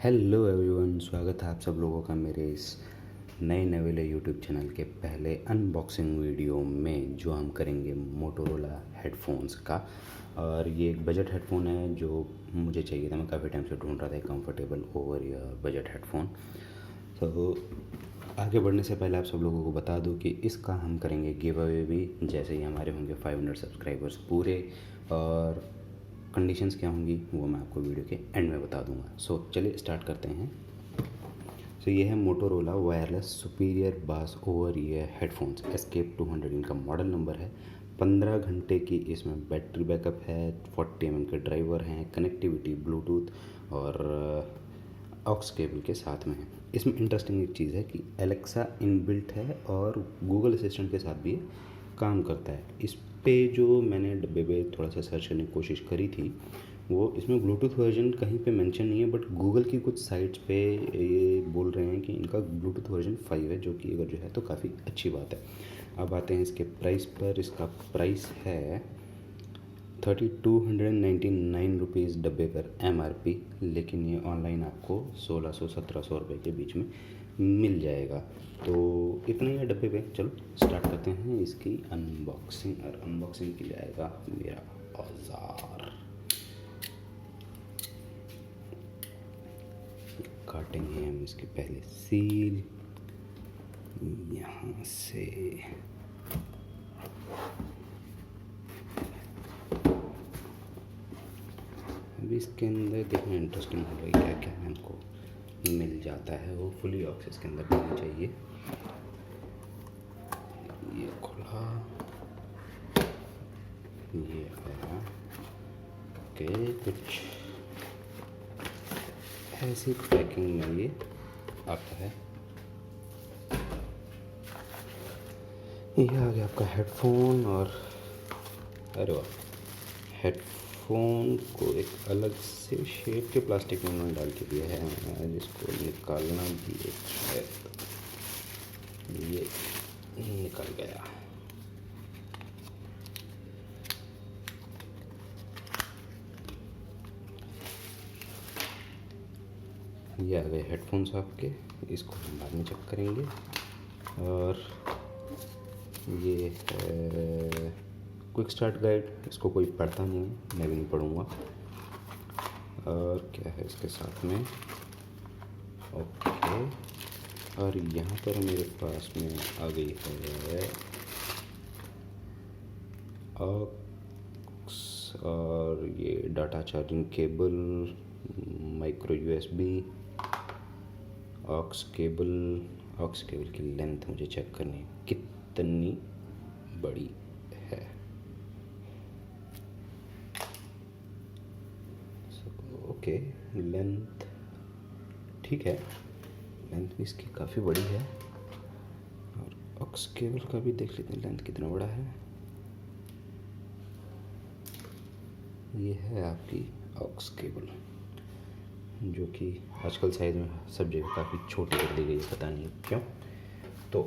Hello everyone, स्वागत है आप सब लोगों का मेरे इस नए नवेले यूट्यूब चैनल के पहले अनबॉक्सिंग वीडियो में, जो हम करेंगे मोटोरोला हेडफोन्स का। और ये एक बजट हेडफोन है जो मुझे चाहिए था। मैं काफ़ी टाइम से ढूंढ रहा था एक comfortable over year budget headphone. तो आगे बढ़ने से पहले आप सब लोगों को बता दूं कि इसका हम करेंगे गिव अवे भी, जैसे ही हमारे होंगे 500 सब्सक्राइबर्स पूरे। और कंडीशंस क्या होंगी वो मैं आपको वीडियो के एंड में बता दूंगा। सो चलिए स्टार्ट करते हैं। सो ये है मोटोरोला वायरलेस सुपीरियर बास ओवर ईयर हेडफोन्स एस्केप 200, इनका मॉडल नंबर है। 15 घंटे की इसमें बैटरी बैकअप है, 40 mm के ड्राइवर हैं, कनेक्टिविटी ब्लूटूथ और ऑक्स केबल के साथ में है। इसमें इंटरेस्टिंग एक चीज़ है कि एलेक्सा इनबिल्ट है और गूगल असिस्टेंट के साथ भी ये काम करता है। इस पे जो मैंने डब्बे पे थोड़ा सा सर्च करने की कोशिश करी थी, वो इसमें ब्लूटूथ वर्जन कहीं पे मेंशन नहीं है, बट गूगल की कुछ साइट्स पे ये बोल रहे हैं कि इनका ब्लूटूथ वर्जन 5 है, जो कि अगर जो है तो काफ़ी अच्छी बात है। अब आते हैं इसके प्राइस पर। इसका प्राइस है 3299 रुपीज़ डब्बे पर MRP, लेकिन ये ऑनलाइन आपको 1600-1700 रुपये के बीच में मिल जाएगा। तो इतना ही है डब्बे पे। चलो स्टार्ट करते हैं इसकी अनबॉक्सिंग। और अनबॉक्सिंग की जाएगा मेरा औजार। काटेंगे हम इसके पहले सील यहाँ से। अभी इसके अंदर देखना इंटरेस्टिंग होगा क्या क्या हमको मिल जाता है। वो फुली ऑक्स इसके अंदर होना चाहिए। ये खुला, ये आया। ओके, कुछ ऐसी पैकिंग में ये आता है। ये आ गया आपका हेडफोन। और अरे वाह, हेडफोन को एक अलग से शेप के प्लास्टिक में उन्होंने डाल के दिया है, जिसको निकालना भी एक है। ये निकल गया। ये आ गए हेडफोन्स आपके। इसको हम बाद में चेक करेंगे। और ये है क्विक स्टार्ट गाइड। इसको कोई पढ़ता नहीं है, मैं भी नहीं पढ़ूँगा। और क्या है इसके साथ में? ओके, और यहाँ पर मेरे पास में आ गई है ऑक्स और ये data charging cable, micro USB, aux cable की लेंथ मुझे चेक करनी है कितनी बड़ी है। ओके, लेंथ ठीक है, लेंथ भी इसकी काफ़ी बड़ी है। और ऑक्स केबल का भी देख लेते हैं लेंथ कितना बड़ा है। ये है आपकी ऑक्स केबल, जो कि आजकल साइज में सब जगह काफ़ी छोटी कर दी गई है, पता नहीं क्यों। तो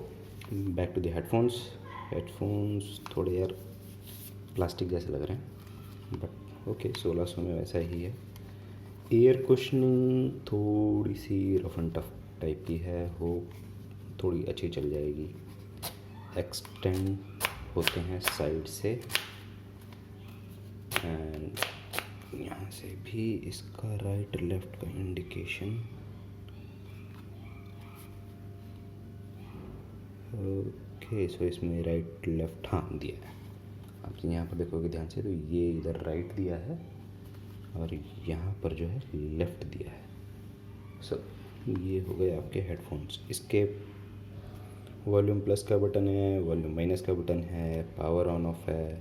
बैक टू द हेडफोन्स थोड़े यार प्लास्टिक जैसे लग रहे हैं, बट ओके, 1600 में वैसा ही है। एयर कुशनिंग थोड़ी सी रफ एंड टफ टाइप की है, वो थोड़ी अच्छी चल जाएगी। एक्सटेंड होते हैं साइड से, एंड यहाँ से भी इसका राइट लेफ्ट का इंडिकेशन। ओके, सो इसमें राइट लेफ्ट हाँ दिया है। आप यहाँ पर देखोगे ध्यान से, तो ये इधर राइट दिया है और यहाँ पर जो है लेफ़्ट दिया है। सो ये हो गए आपके हेडफोन्स। इसके वॉल्यूम प्लस का बटन है, वॉल्यूम माइनस का बटन है, पावर ऑन ऑफ है,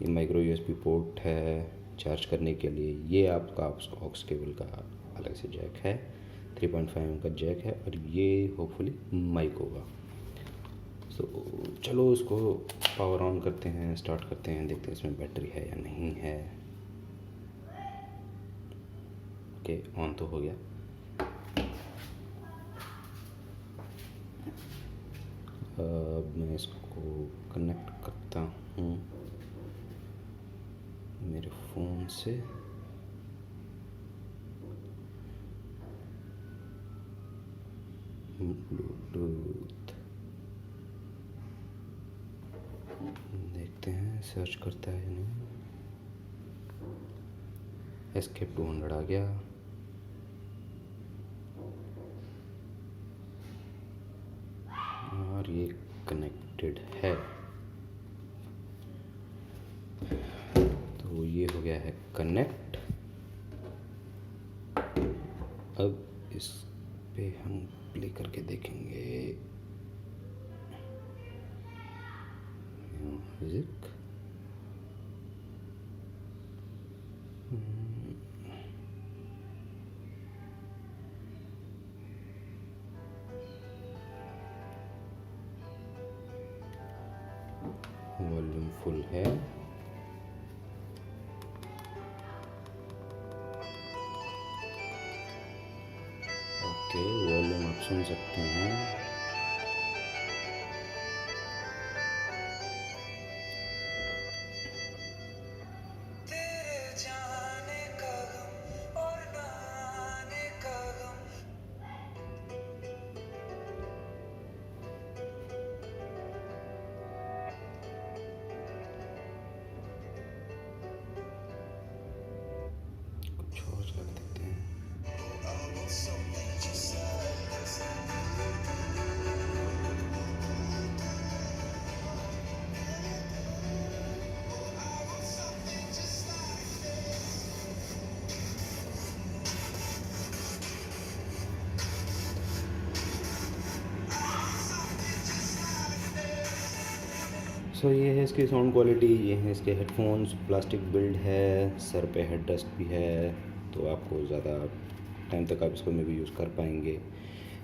ये माइक्रो USB पोर्ट है चार्ज करने के लिए। ये आपका ऑक्स केबल का अलग से जैक है, 3.5 mm का जैक है, और ये होपफुली माइक होगा। सो चलो उसको पावर ऑन करते हैं, स्टार्ट करते हैं, देखते हैं इसमें बैटरी है या नहीं है। ओके, ऑन तो हो गया। अब मैं इसको कनेक्ट करता हूँ मेरे फ़ोन से। ब्लूटूथ देखते हैं सर्च करता है या नहीं। एस्केप 200 आ गया। और ये कनेक्टेड है, तो ये हो गया है कनेक्ट। अब इस पे हम प्ले करके देखेंगे म्यूजिक। वॉल्यूम फुल है। ओके, वॉल्यूम आप सुन सकते हैं। कुछ और कर देते हैं। सो ये है इसकी साउंड क्वालिटी, ये है इसके हेडफोन्स। प्लास्टिक बिल्ड है, सर पे हेड रेस्ट भी है, तो आपको ज़्यादा टाइम तक आप इसको में भी यूज़ कर पाएंगे।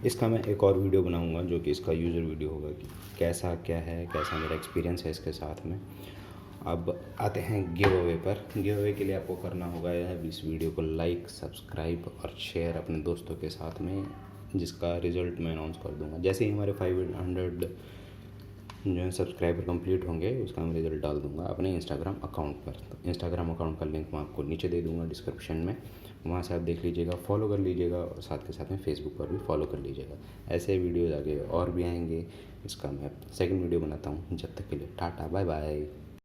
इसका मैं एक और वीडियो बनाऊंगा जो कि इसका यूज़र वीडियो होगा कि कैसा क्या है, कैसा मेरा एक्सपीरियंस है इसके साथ में। अब आते हैं गिव अवे पर। गिव अवे के लिए आपको करना होगा इस वीडियो को लाइक, सब्सक्राइब और शेयर अपने दोस्तों के साथ में, जिसका रिज़ल्ट मैं अनाउंस कर दूँगा। जैसे ही हमारे 500 जो है सब्सक्राइबर कंप्लीट होंगे, उसका मैं रिज़ल्ट डाल दूंगा अपने इंस्टाग्राम अकाउंट पर। तो इंस्टाग्राम अकाउंट का लिंक मैं आपको नीचे दे दूंगा डिस्क्रिप्शन में, वहाँ से आप देख लीजिएगा, फॉलो कर लीजिएगा और साथ के साथ में फेसबुक पर भी फॉलो कर लीजिएगा। ऐसे वीडियोज़ आगे और भी आएंगे। इसका मैं सेकंड वीडियो बनाता हूँ। जब तक के लिए टाटा बाय बाय।